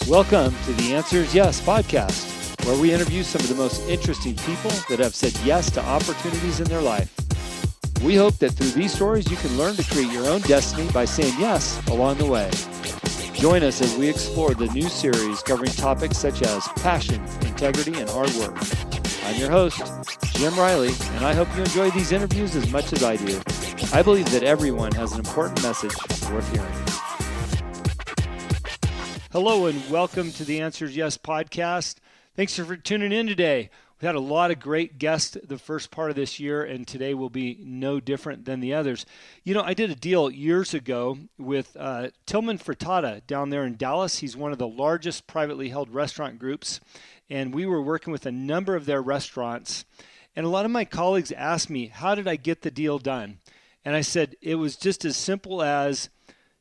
Welcome to the Answer is Yes podcast, where we interview some of the most interesting people that have said yes to opportunities in their life. We hope that through these stories, you can learn to create your own destiny by saying yes along the way. Join us as we explore the new series covering topics such as passion, integrity, and hard work. I'm your host, Jim Riley, and I hope you enjoy these interviews as much as I do. I believe that everyone has an important message worth hearing. Hello and welcome to the Answers Yes podcast. Thanks for tuning in today. We've had a lot of great guests the first part of this year, and today will be no different than the others. You know, I did a deal years ago with Tillman Frittata down there in Dallas. He's one of the largest privately held restaurant groups, and we were working with a number of their restaurants. And a lot of my colleagues asked me, how did I get the deal done? And I said, it was just as simple as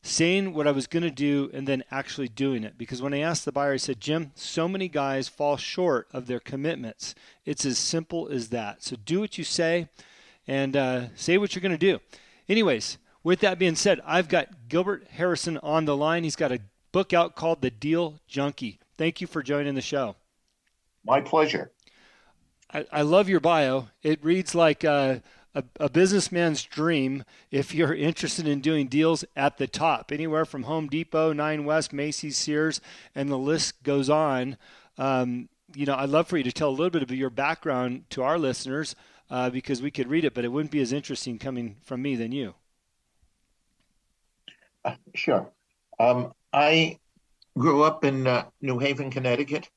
saying what I was going to do and then actually doing it. Because when I asked the buyer, I said, Jim, so many guys fall short of their commitments. It's as simple as that. So do what you say and say what you're going to do. Anyways, with that being said, I've got Gilbert Harrison on the line. He's got a book out called The Deal Junkie. Thank you for joining the show. My pleasure. I love your bio. It reads like a businessman's dream if you're interested in doing deals at the top, anywhere from Home Depot, Nine West, Macy's, Sears, and the list goes on. I'd love for you to tell a little bit of your background to our listeners because we could read it, but it wouldn't be as interesting coming from me than you. Sure. I grew up in New Haven, Connecticut.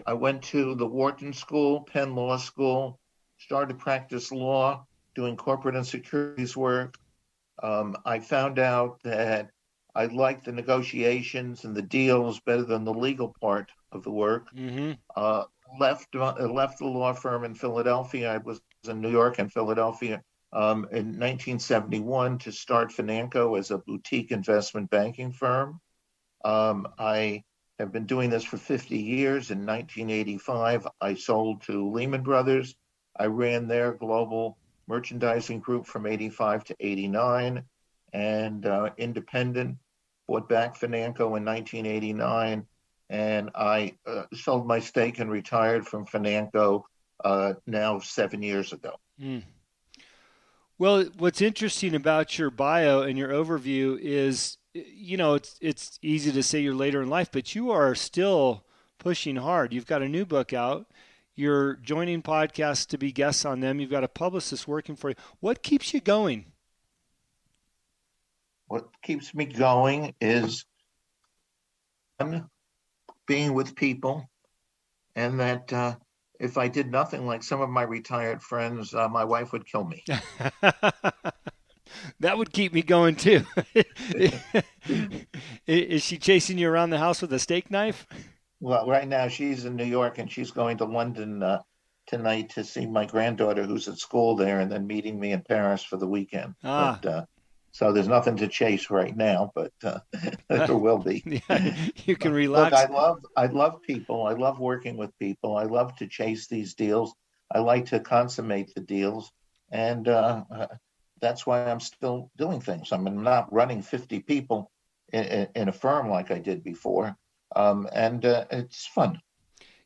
I went to the Wharton School, Penn Law School, started to practice law, doing corporate and securities work. I found out that I liked the negotiations and the deals better than the legal part of the work. Mm-hmm. Left the law firm in Philadelphia. I was in New York and Philadelphia in 1971 to start Financo as a boutique investment banking firm. I have been doing this for 50 years. In 1985, I sold to Lehman Brothers. I ran their global merchandising group from 85 to 89, and independent, bought back Financo in 1989, and I sold my stake and retired from Financo now 7 years ago. Mm. Well, what's interesting about your bio and your overview is, you know, it's easy to say you're later in life, but you are still pushing hard. You've got a new book out. You're joining podcasts to be guests on them. You've got a publicist working for you. What keeps you going? What keeps me going is being with people, and that if I did nothing like some of my retired friends, my wife would kill me. That would keep me going too. Is she chasing you around the house with a steak knife? Well, right now she's in New York and she's going to London tonight to see my granddaughter who's at school there, and then meeting me in Paris for the weekend. So there's nothing to chase right now, but there will be. Yeah, you can relax. Look, I love people. I love working with people. I love to chase these deals. I like to consummate the deals, and that's why I'm still doing things. I'm not running 50 people in a firm like I did before. And it's fun.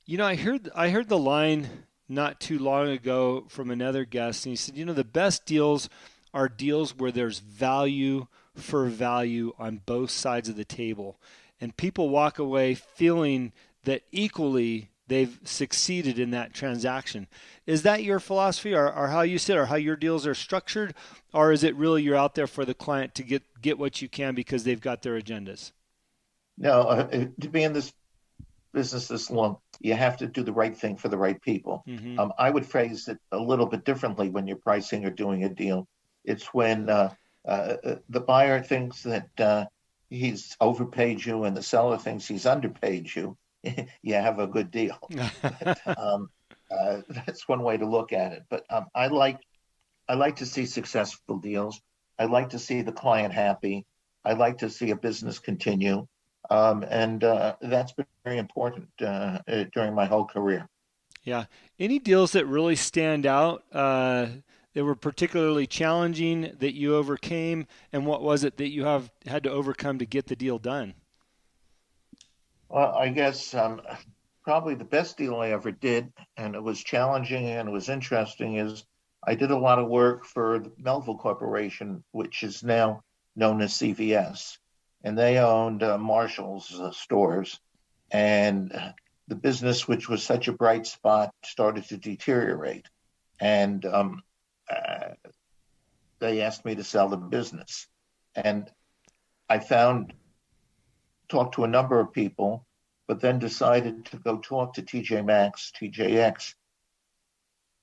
You know, I heard the line not too long ago from another guest, and he said, you know, the best deals are deals where there's value for value on both sides of the table, and people walk away feeling that equally they've succeeded in that transaction. Is that your philosophy, or how you sit, or how your deals are structured, or is it really you're out there for the client to get what you can because they've got their agendas? No, to be in this business this long, you have to do the right thing for the right people. Mm-hmm. I would phrase it a little bit differently when you're pricing or doing a deal. It's when the buyer thinks that he's overpaid you and the seller thinks he's underpaid you. You have a good deal. That's one way to look at it. But I like to see successful deals. I like to see the client happy. I like to see a business continue. And that's been very important during my whole career. Yeah. Any deals that really stand out that were particularly challenging that you overcame, and what was it that you had to overcome to get the deal done? Well, I guess probably the best deal I ever did, and it was challenging and it was interesting, is I did a lot of work for the Melville Corporation, which is now known as CVS, and they owned Marshall's stores, and the business, which was such a bright spot, started to deteriorate, and uh, they asked me to sell the business, and I found talked to a number of people, but then decided to go talk to TJ Maxx, TJX,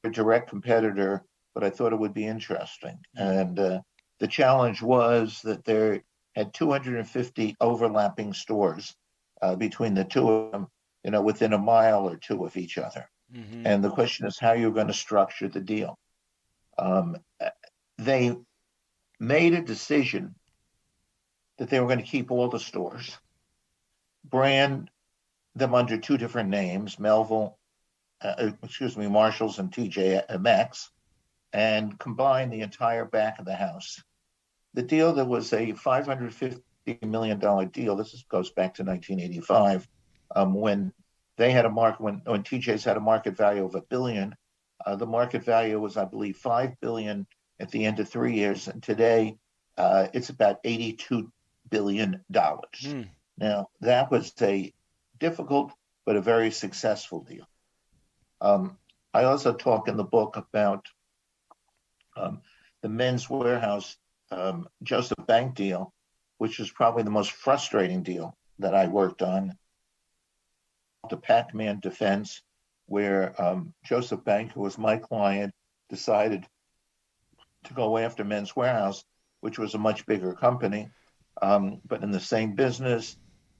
a direct competitor, but I thought it would be interesting. And the challenge was that there had 250 overlapping stores between the two of them, within a mile or two of each other. Mm-hmm. And the question is how you're going to structure the deal. Um, they made a decision that they were going to keep all the stores, brand them under two different names, Marshalls and TJ Maxx, and combine the entire back of the house. The deal that was a $550 million deal, goes back to 1985, when they had when TJ's had a market value of $1 billion. The market value was, I believe, $5 billion at the end of 3 years, and today it's about $82 billion. Now, that was a difficult but a very successful deal. I also talk in the book about the Men's Warehouse Joseph Bank deal, which was probably the most frustrating deal that I worked on. The Pac-Man defense, where Joseph Bank, who was my client, decided to go after Men's Warehouse, which was a much bigger company, but in the same business.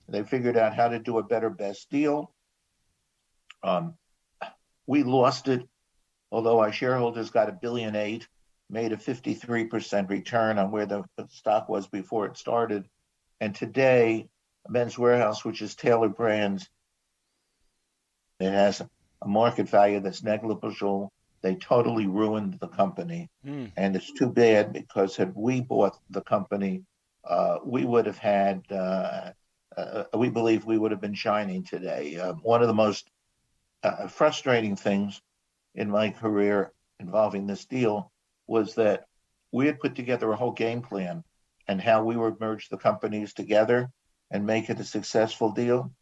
They figured out how to do a better best deal. We lost it, although our shareholders got $1.8 billion, made a 53% return on where the stock was before it started. And today, Men's Warehouse, which is Taylor Brands, it has a market value that's negligible. They totally ruined the company. And it's too bad, because had we bought the company, we would have had, we believe we would have been shining today. One of the most frustrating things in my career involving this deal was that we had put together a whole game plan and how we would merge the companies together and make it a successful deal.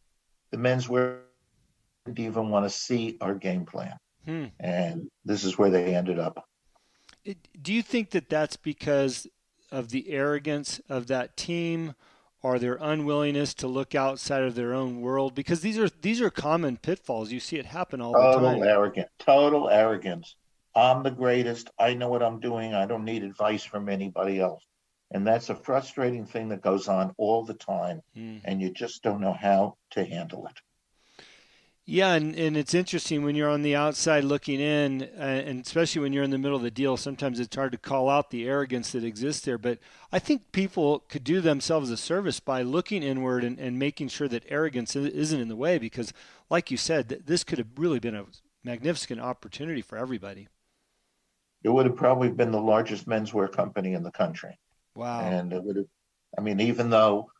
The menswear didn't even want to see our game plan. And this is where they ended up. Do you think that that's because of the arrogance of that team, or their unwillingness to look outside of their own world? Because these are common pitfalls. You see it happen all the time. Total arrogance. I'm the greatest. I know what I'm doing. I don't need advice from anybody else. And that's a frustrating thing that goes on all the time. And you just don't know how to handle it. Yeah, and it's interesting when you're on the outside looking in, and especially when you're in the middle of the deal, sometimes it's hard to call out the arrogance that exists there. But I think people could do themselves a service by looking inward and making sure that arrogance isn't in the way, because, like you said, this could have really been a magnificent opportunity for everybody. It would have probably been the largest menswear company in the country. Wow. And it would have, I mean, even though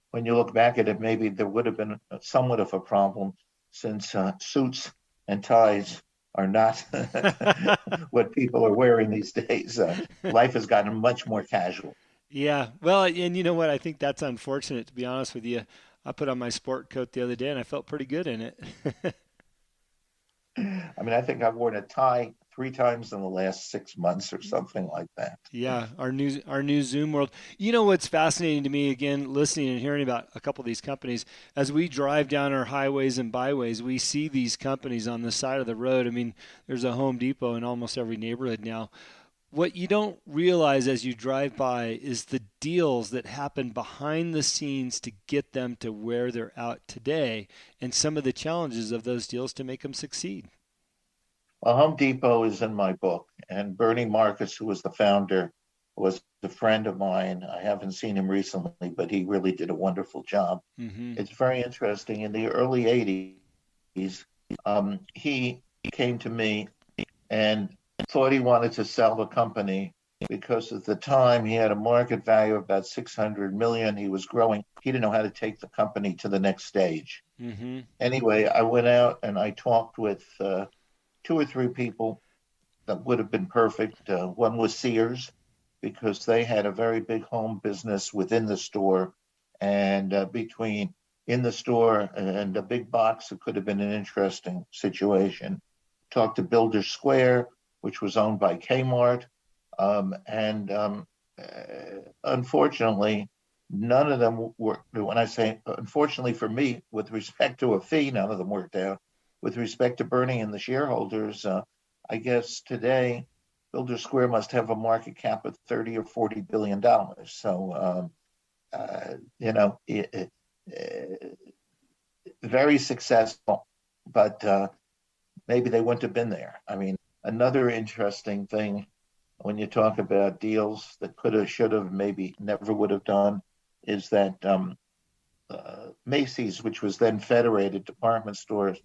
when you look back at it, maybe there would have been somewhat of a problem, since suits and ties are not what people are wearing these days. Life has gotten much more casual. Yeah. Well, and you know what? I think that's unfortunate, to be honest with you. I put on my sport coat the other day and I felt pretty good in it. I mean, I think I've worn a tie 3 times in the last 6 months or something like that. Yeah, our new Zoom world. You know what's fascinating to me, again, listening and hearing about a couple of these companies, as we drive down our highways and byways, we see these companies on the side of the road. I mean, there's a Home Depot in almost every neighborhood now. What you don't realize as you drive by is the deals that happen behind the scenes to get them to where they're at today, and some of the challenges of those deals to make them succeed. Well, Home Depot is in my book, and Bernie Marcus, who was the founder, was a friend of mine. I haven't seen him recently, but he really did a wonderful job. Mm-hmm. It's very interesting. In the early 80s, he came to me and thought he wanted to sell the company because at the time he had a market value of about 600 million. He was growing. He didn't know how to take the company to the next stage. Mm-hmm. Anyway, I went out and I talked with two or three people that would have been perfect. One was Sears, because they had a very big home business within the store, and between in the store and a big box, it could have been an interesting situation. Talked to Builder Square, which was owned by Kmart, and unfortunately, none of them were. When I say unfortunately for me, with respect to a fee, none of them worked out. With respect to Bernie and the shareholders, I guess today Builder Square must have a market cap of 30 or $40 billion. So, very successful, but maybe they wouldn't have been there. I mean, another interesting thing when you talk about deals that could have, should have, maybe never would have done, is that Macy's, which was then Federated Department Stores,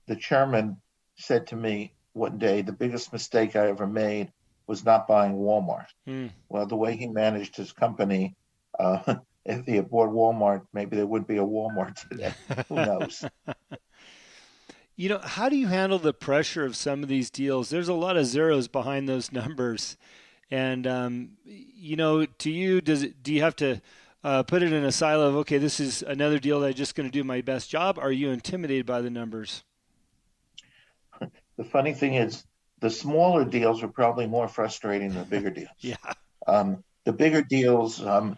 the chairman said to me one day, the biggest mistake I ever made was not buying Walmart. Mm. Well, the way he managed his company, if he had bought Walmart, maybe there would be a Walmart today. Who knows? How do you handle the pressure of some of these deals? There's a lot of zeros behind those numbers. And, to you, do you have to put it in a silo of, okay, this is another deal that I'm just going to do my best job? Or are you intimidated by the numbers? The funny thing is, the smaller deals are probably more frustrating than the bigger deals. Yeah. The bigger deals, for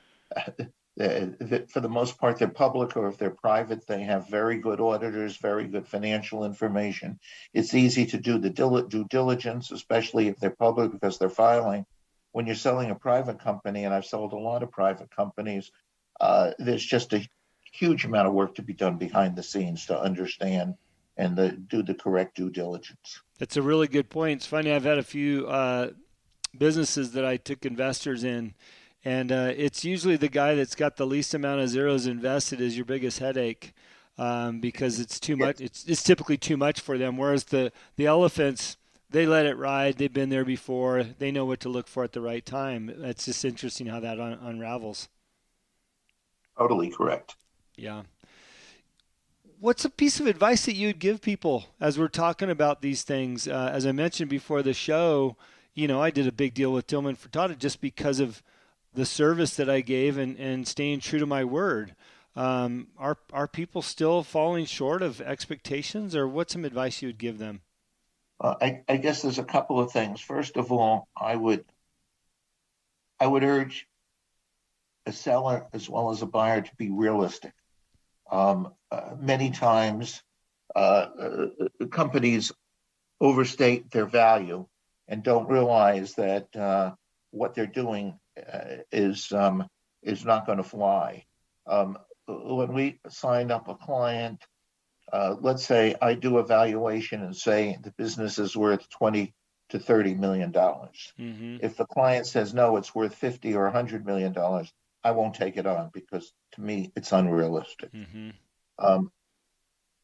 the most part, they're public, or if they're private, they have very good auditors, very good financial information. It's easy to do the due diligence, especially if they're public, because they're filing. When you're selling a private company, and I've sold a lot of private companies, there's just a huge amount of work to be done behind the scenes to understand and do the correct due diligence. That's a really good point. It's funny, I've had a few businesses that I took investors in, and it's usually the guy that's got the least amount of zeros invested is your biggest headache, because it's too much. It's typically too much for them. Whereas the elephants, they let it ride. They've been there before. They know what to look for at the right time. It's just interesting how that unravels. Totally correct. Yeah. What's a piece of advice that you'd give people as we're talking about these things? As I mentioned before the show, I did a big deal with Tillman Furtado just because of the service that I gave and staying true to my word. Are people still falling short of expectations, or what's some advice you would give them? I guess there's a couple of things. First of all, I would urge a seller as well as a buyer to be realistic. Many times, companies overstate their value and don't realize that what they're doing is not going to fly. When we sign up a client, let's say I do a valuation and say the business is worth $20 to $30 million. Mm-hmm. If the client says no, it's worth $50 or $100 million, I won't take it on, because to me it's unrealistic. Mm-hmm.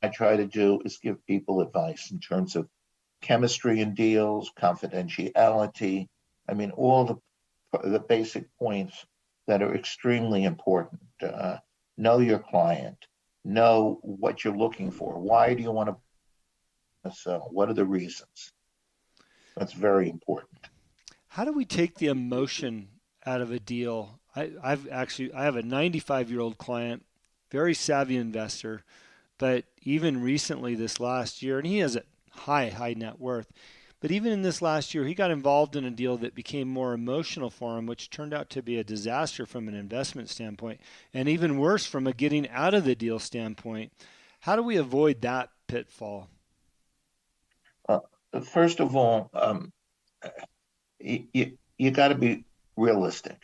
I try to do is give people advice in terms of chemistry in deals, confidentiality. I mean, all the basic points that are extremely important. Know your client. Know what you're looking for. Why do you want to sell? What are the reasons? That's very important. How do we take the emotion out of a deal? I have a 95-year-old client, very savvy investor, but even recently this last year, and he has a high net worth, but even in this last year, he got involved in a deal that became more emotional for him, which turned out to be a disaster from an investment standpoint, and even worse from a getting out of the deal standpoint. How do we avoid that pitfall? First of all, you got to be realistic.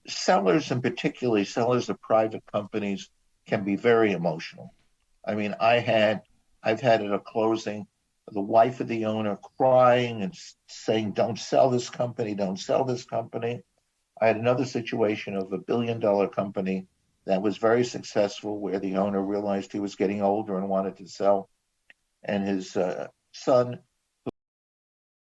Sellers, and particularly sellers of private companies, can be very emotional. I mean, I've had at a closing the wife of the owner crying and saying, "Don't sell this company, don't sell this company." I had another situation of a $1 billion company that was very successful, where the owner realized he was getting older and wanted to sell, and his son